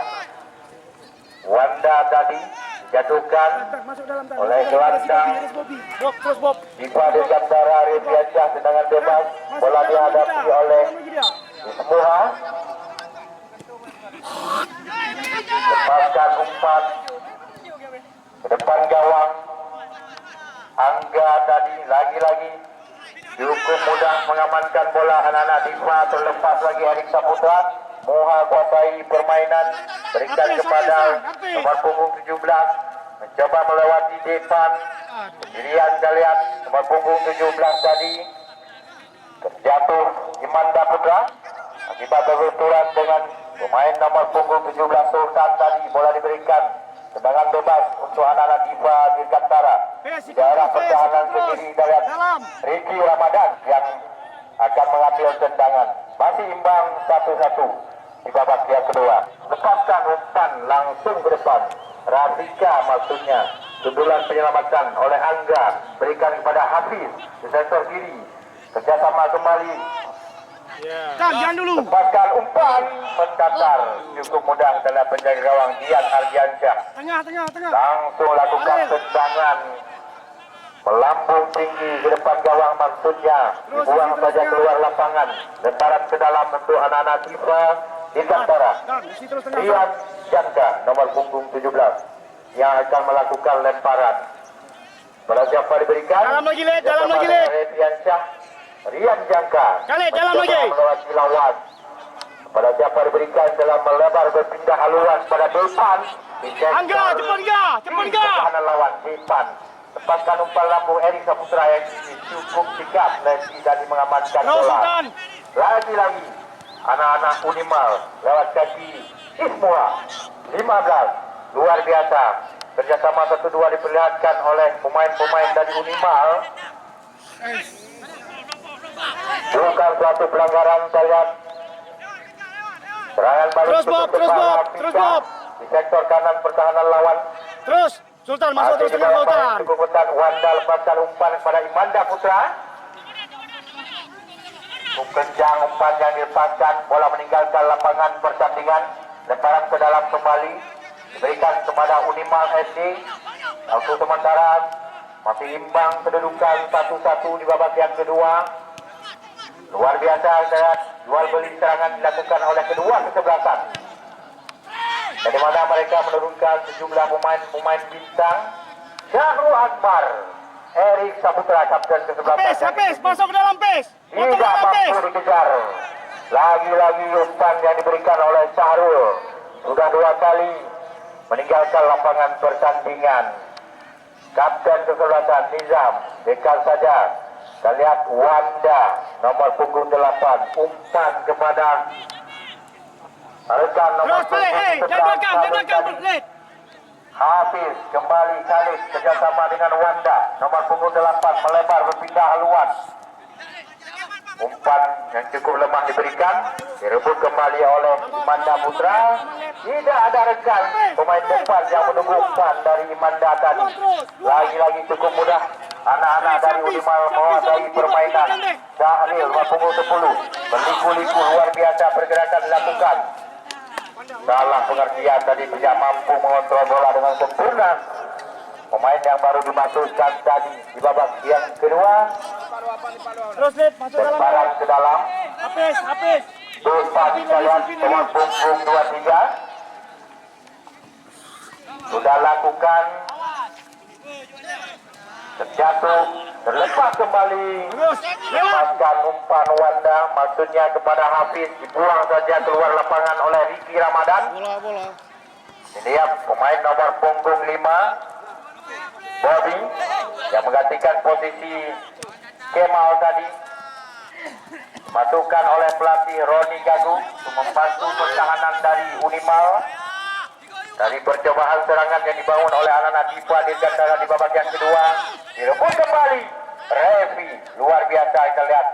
A: Wanda tadi dijatuhkan oleh gelandang Diva Dirgantara. Reviansyah tendangan bebas, bola dihadapi oleh Ismoha. Lepaskan umpan ke depan gawang. Angga tadi lagi-lagi cukup mudah mengamankan bola. Anak-anak Diva terlepas lagi. Erik Saputra Moha kuasai permainan, berikan kepada nomor punggung 17, mencoba melewati Depan. Sendirian kita lihat nomor punggung 17 tadi terjatuh Imanda Putra akibat berbenturan dengan pemain nomor punggung 17 Sultan tadi. Bola diberikan tendangan bebas untuk anak-anak Diva Dirgantara. Di daerah pertahanan sendiri kita lihat Ricky Ramadan yang akan mengambil tendangan. Masih imbang 1-1 di babak yang kedua. Lepaskan umpan langsung ke depan. Rafika maksudnya. Sundulan penyelamatan oleh Angga, berikan kepada Hafiz di sektor kiri. Kerjasama kembali.
B: Jangan dulu.
A: Lepaskan umpan mendatar. Cukup mudah dalam penjaga gawang Dian Ardiansyah.
B: Tengah.
A: Langsung lakukan tendangan melambung tinggi ke depan gawang, maksudnya dibuang saja keluar lapangan. Lemparan ke dalam untuk anak-anak Diva Dirgantara. Rian Janda nomor punggung 17 yang akan melakukan lemparan. Pada siapa diberikan?
B: Dalam lagi, Lid. Dalam lagi, Lid.
A: Rian Syah, Rian Jangka.
B: Khalid, dalam lagi.
A: Melewati lawan. Pada siapa diberikan dalam melebar berpindah haluan pada depan.
B: Angga, cepat Angga. Cepat Angga.
A: Pertahanan lawan depan. Lepaskan umpan lambung Erik Saputra yang cukup sigap dan mengamankan
B: Terus,
A: bola.
B: Sultan.
A: Lagi-lagi anak-anak Unimal lewat kaki Ismua 15. Luar biasa. Kerjasama 1-2 diperlihatkan oleh pemain-pemain dari Unimal. Bukan suatu pelanggaran, saya lihat. Serangan balik
B: Terus, Bob.
A: cukup
B: Terus,
A: cepat,
B: Bob.
A: Afrika.
B: Terus, Bob.
A: Di sektor kanan pertahanan lawan.
B: Terus. Sultan masuk terus tengah Sultan.
A: Cukup ketat. Wanda lepaskan umpan kepada Imanda Putra. Cukup kencang umpan yang dilepaskan. Bola meninggalkan lapangan pertandingan. Lemparan ke dalam kembali. Diberikan kepada Unimal SD. Waktu sementara masih imbang kedudukan 1-1 di babak yang kedua. Luar biasa, saya jual beli serangan dilakukan oleh kedua kesebelasan. Dari mana mereka menurunkan sejumlah pemain bintang. Syahrul Akbar, Erik Saputra, kapten kesebelasan.
B: Habis, masuk ke dalam pes.
A: Tidak mampu dikejar. Lagi-lagi umpan yang diberikan oleh Syahrul. Sudah 2 kali meninggalkan lapangan pertandingan. Kapten kesebelasan Nizam, dekat saja. Kita lihat Wanda, nomor punggung 8. Umpan kepada rekan nomor
B: Terus, jangan belakang, Lid.
A: Hafiz, kembali Khalid, kerjasama dengan Wanda, nomor punggung 8, melebar berpindah haluan. Umpan yang cukup lemah diberikan, direbut kembali oleh Imanda Putra. Tidak ada rekan pemain depan yang menunggu umpan dari Imanda tadi. Lagi-lagi cukup mudah. Anak-anak dari Unimal menguasai permainan. Syahril, nomor punggung 10, berliku-liku luar biasa pergerakan dilakukan. Salah pengertian tadi, tidak mampu mengontrol bola dengan sempurna. Pemain yang baru dimasukkan tadi di babak yang kedua.
B: Terus, Lid, masuk dalam.
A: Lemparan ke dalam.
B: Habis.
A: Depan kita lihat nomor punggung 23. Sudah lakukan. Terjatuh, terlepas kembali.
B: Terus, lewat.
A: Lepaskan umpan Wanda, maksudnya kepada Hafiz, dibuang saja keluar lapangan oleh Riki Ramadan.
B: Bola.
A: Ini dia pemain nomor punggung 5, Bobby, yang menggantikan posisi Kemal tadi. Masukkan oleh pelatih Roni Gagu untuk membantu pertahanan dari Unimal. Dari percobaan serangan yang dibangun oleh anak-anak Dipa Dirgantara di babak yang kedua, direbut kembali Revi, luar biasa. Kita lihat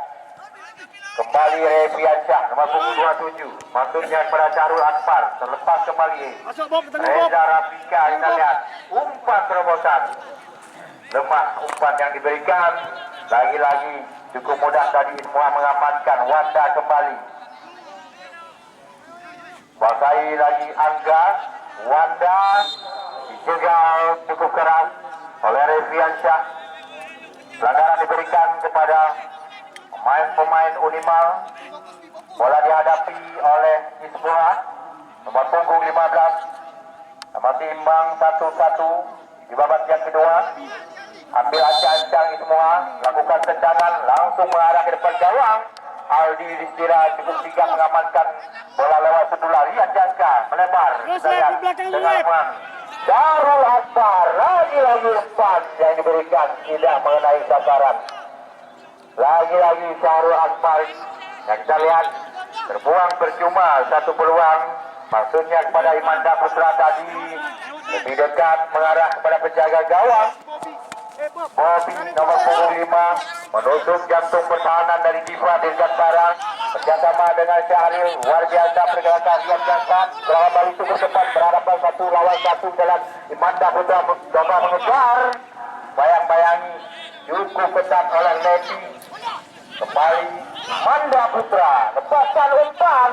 A: kembali Revi Ansyah, nomor punggung 27, masuknya kepada Syahrul Akbar, terlepas kembali
B: Masuk, Bob, ke tengah, Bob.
A: Reza Rafika. Kita lihat umpan terobosan, lemah umpan yang diberikan. Lagi-lagi cukup mudah tadi semua mengamankan. Wanda kembali, Basai lagi Angga. Wanda dijegal cukup keras oleh Reviansyah. Pelanggaran diberikan kepada pemain-pemain Unimal. Bola dihadapi oleh Isbua, nomor punggung 15. Masih imbang 1-1 di babak yang kedua. Ambil ancang-ancang Isbua, lakukan tendangan langsung mengarah ke depan gawang. Aldi Distira cukup sigap mengamankan bola lewat sebelah. Rian Jangka melebar.
B: Terus, Lid, di belakang lu, Lid.
A: Syahrul Akbar, lagi-lagi umpan yang diberikan tidak mengenai sasaran. Lagi-lagi Syahrul Akbar yang kita lihat terbuang percuma satu peluang. Maksudnya kepada Imanda Putra tadi lebih dekat mengarah kepada penjaga gawang. Bobby nomor punggung 5 menusuk jantung pertahanan dari Diva Dirgantara. Bersama dengan Syahril, luar biasa pergerakan Rian Jangka. Berawal balik cukup cepat, berhadapan 1 lawan 1 dalam Imanda Putra mencoba mengejar. Bayang-bayangi cukup ketat oleh Levi. Kembali Imanda Putra, lepaskan umpan.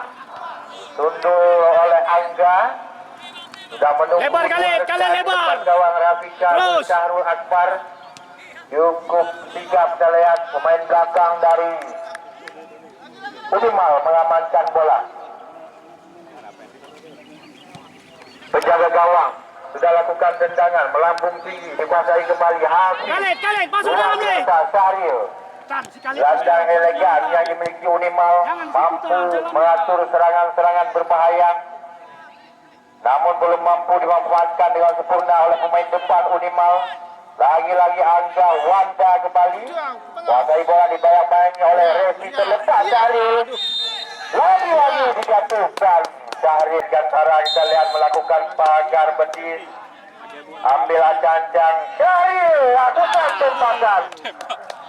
A: Tundul oleh Angga. Sudah menunggu.
B: Lebar, Khalid, lebar.
A: Gawang Rafika,
B: Terus.
A: Syahrul Akbar. Cukup sigap kita lihat pemain belakang dari Unimal mengamankan bola. Penjaga gawang sudah lakukan tendangan melambung tinggi, dikuasai kembali Hafiz.
B: Khalid, masuk dalam ni.
A: Syahril.
B: Tan, si Khalid.
A: Gelandang elegan yang dimiliki Unimal mampu mengatur serangan-serangan berbahaya, namun belum mampu dimanfaatkan dengan sempurna oleh pemain depan Unimal. Lagi-lagi Angga Wanda kembali, kuasai bola dibayang-bayangi oleh Revi, terletak Syahril. Lagi-lagi dijatuhkan Syahril Gantara. Kita lihat melakukan pagar betis, ambil ancang-ancang Syahril lakukan tembakan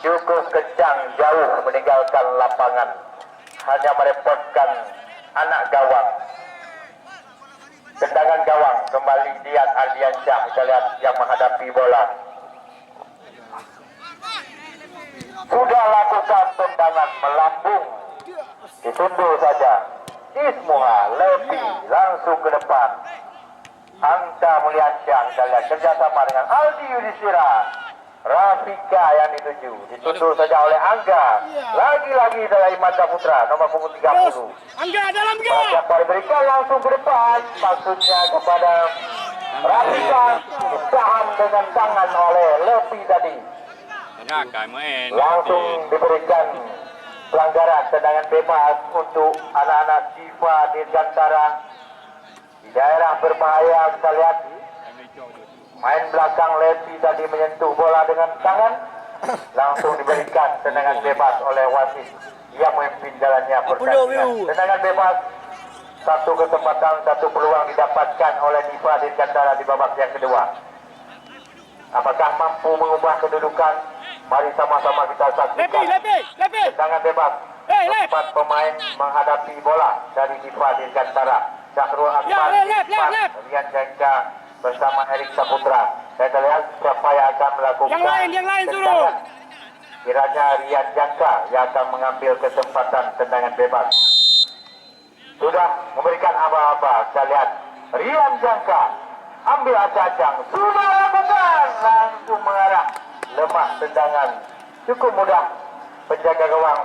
A: cukup kencang, jauh meninggalkan lapangan, hanya merepotkan anak gawang. Tendangan gawang kembali Dian Ardiansyah. Kita lihat yang menghadapi bola, sudah lakukan tendangan melambung, disundur saja. Ismuha Levi langsung ke depan. Angka Mulyansyah, kita lihat kerjasama dengan Aldi Yudhistira. Rafika yang dituju, ditundur saja oleh Angga. Lagi-lagi dari Mata Putra, nomor punggung 30.
B: Angga dalam ga.
A: Siapa diberikan langsung ke depan, maksudnya kepada Rafika, ditahan dengan tangan oleh Levi tadi. Langsung diberikan pelanggaran tendangan bebas untuk anak-anak Siva Dirgantara. Di daerah berbahaya kita lihat main belakang Levi tadi menyentuh bola dengan tangan, langsung diberikan tendangan bebas oleh wasit yang memimpin jalannya pertandingan. Tendangan bebas, satu kesempatan, satu peluang didapatkan oleh Diva Dirgantara di babak yang kedua. Apakah mampu mengubah kedudukan? Mari sama-sama kita saksikan.
B: Lepi.
A: Tendangan bebas, empat pemain menghadapi bola dari Diva Dirgantara. Syahrul Akbar, Rian Jangka bersama Erik Saputra. Kita lihat siapa yang akan melakukan
B: Yang lain suruh.
A: Kiranya Rian Jangka yang akan mengambil kesempatan tendangan bebas. Sudah memberikan aba-aba. Kita lihat Rian Jangka ambil acang-acang, sudah lakukan, langsung mengarah lemah tendangan. Cukup mudah penjaga gawang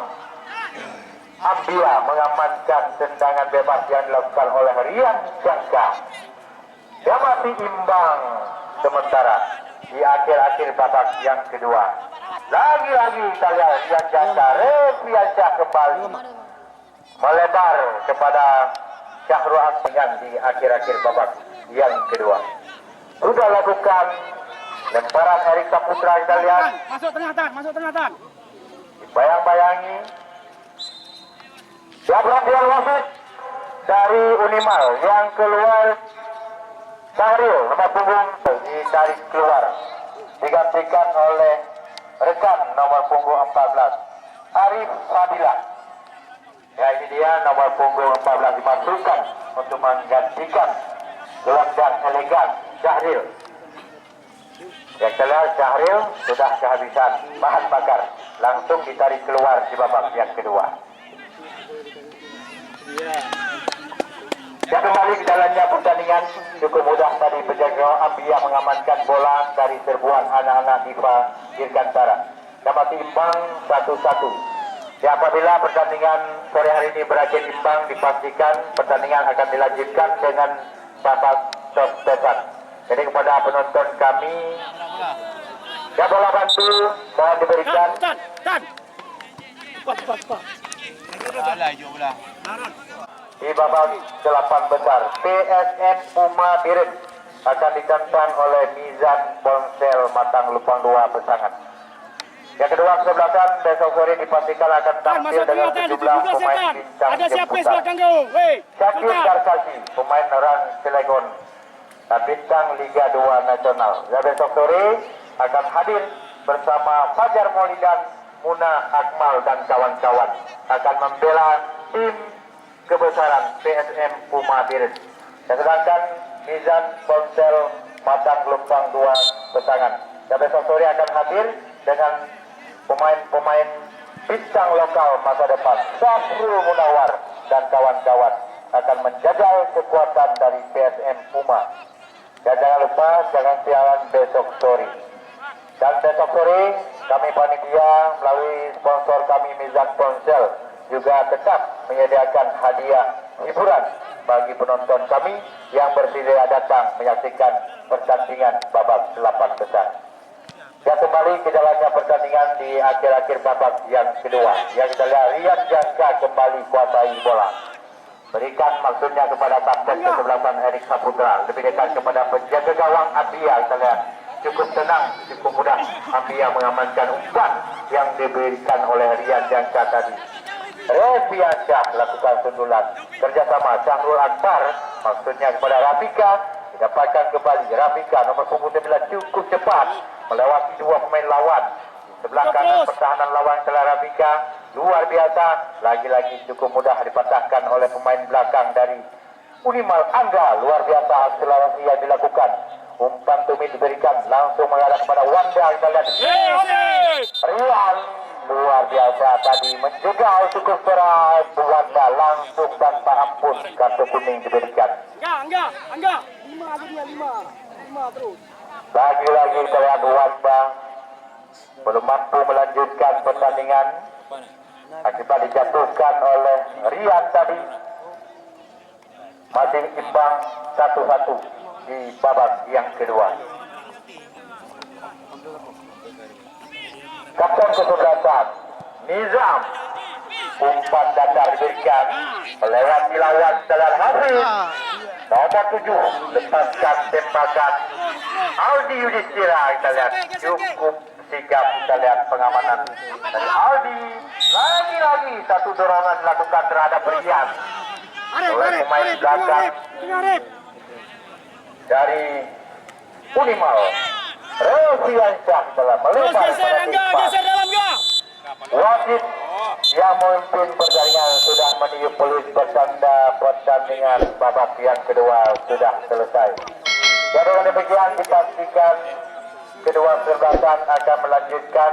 A: Ambia mengamankan tendangan bebas yang dilakukan oleh Rian Jangka. Dia masih imbang sementara di akhir-akhir babak yang kedua. Lagi-lagi kita lihat Rian Jangka, Reviansyah kembali melebar kepada Syahrul Akbar di akhir-akhir babak yang kedua. Sudah lakukan lemparan Erik Saputra, kita lihat
B: Masuk tengah tan.
A: bayang-bayangi perhatian wasit dari Unimal yang keluar. Syahril nomor punggung ditarik keluar, digantikan oleh rekan nomor punggung 14 Arif Fadilah. Ya, ini dia nomor punggung 14 dimasukkan untuk menggantikan gelandang elegan Syahril. Ya, kita lihat Syahril sudah kehabisan bahan bakar, langsung ditarik keluar di babak yang kedua. Dan kembali ke jalannya pertandingan. Cukup mudah tadi penjaga Ambia mengamankan bola dari serbuan anak-anak Diva Dirgantara. Dan masih imbang 1-1. Ya, apabila pertandingan sore hari ini berakhir imbang, dipastikan pertandingan akan dilanjutkan dengan babak shot-shotan. Jadi kepada penonton kami, ya bola bantu mohon diberikan.
B: Tan. Cepat.
A: Di babak 8 besar, PSM Puma Biren akan ditantang oleh Mizan Ponsel Matang Lupang 2 Pesangan. Yang kedua kesebelasan besok sore dipastikan akan tampil dengan sejumlah pemain bincang
B: ada siapa
A: jemputan.
B: belakang kau?
A: Syakir Karsasi, pemain Rang Cilegon dan bintang Liga 2 Nasional. Dan besok sore akan hadir bersama Fajar Maulidan, Muna Akmal dan kawan-kawan akan membela tim kebesaran PSM Puma Biren. Sedangkan Mizan Ponsel Matang Lupang 2 Pesangan. Dan besok sore akan hadir dengan pemain-pemain bintang lokal masa depan. Safrul Munawar dan kawan-kawan akan menjajal kekuatan dari PSM Puma. Dan jangan lupa jangan siaran besok sore. Dan besok sore kami panitia melalui sponsor kami Mizan Ponsel juga tetap menyediakan hadiah hiburan bagi penonton kami yang bersedia datang menyaksikan pertandingan babak 8 besar. Ya, kembali ke jalannya pertandingan di akhir-akhir babak yang kedua. Yang kita lihat Rian Jangka kembali kuasai bola. Berikan maksudnya kepada kapten kesebelasan Erik Saputra. Lebih dekat kepada penjaga gawang Ambia. Kita lihat cukup tenang, cukup mudah Ambia mengamankan umpan yang diberikan oleh Rian Jangka tadi. Refiansyah lakukan sundulan kerjasama Syahrul Akbar, maksudnya kepada Rafika, didapatkan kembali Rafika nomor punggung 9 cukup cepat melewati dua pemain lawan di sebelah kanan pertahanan lawan telah Rafika luar biasa, lagi-lagi cukup mudah dipatahkan oleh pemain belakang dari Unimal Angga. Luar biasa akselerasi yang dilakukan, umpan tumit diberikan langsung mengarah kepada Wanda. Kita lihat Rian luar biasa tadi menjegal cukup keras Wanda, langsung tanpa ampun kartu kuning diberikan.
B: Angga. 5 aja dia, 5 terus.
A: Lagi-lagi terlihat Wanda belum mampu melanjutkan pertandingan akibat dijatuhkan oleh Rian tadi. Masih imbang 1-1 di babak yang kedua. Kapten kesebelasan Nizam, umpan datar diberikan melewati lawan Dalar Hafiz. Nomor 7 lepaskan tembakan Aldi Yudhistira. Kita lihat cukup sigap, kita lihat pengamanan dari Aldi. Lagi-lagi satu dorongan dilakukan terhadap Rian oleh pemain belakang dari Unimal. Refiansyah telah melebar pada timpa. Wasit yang memimpin pertandingan sudah meniup peluit bertanda pertandingan babak yang kedua sudah selesai. Jadi dengan demikian dipastikan kedua kesebelasan akan melanjutkan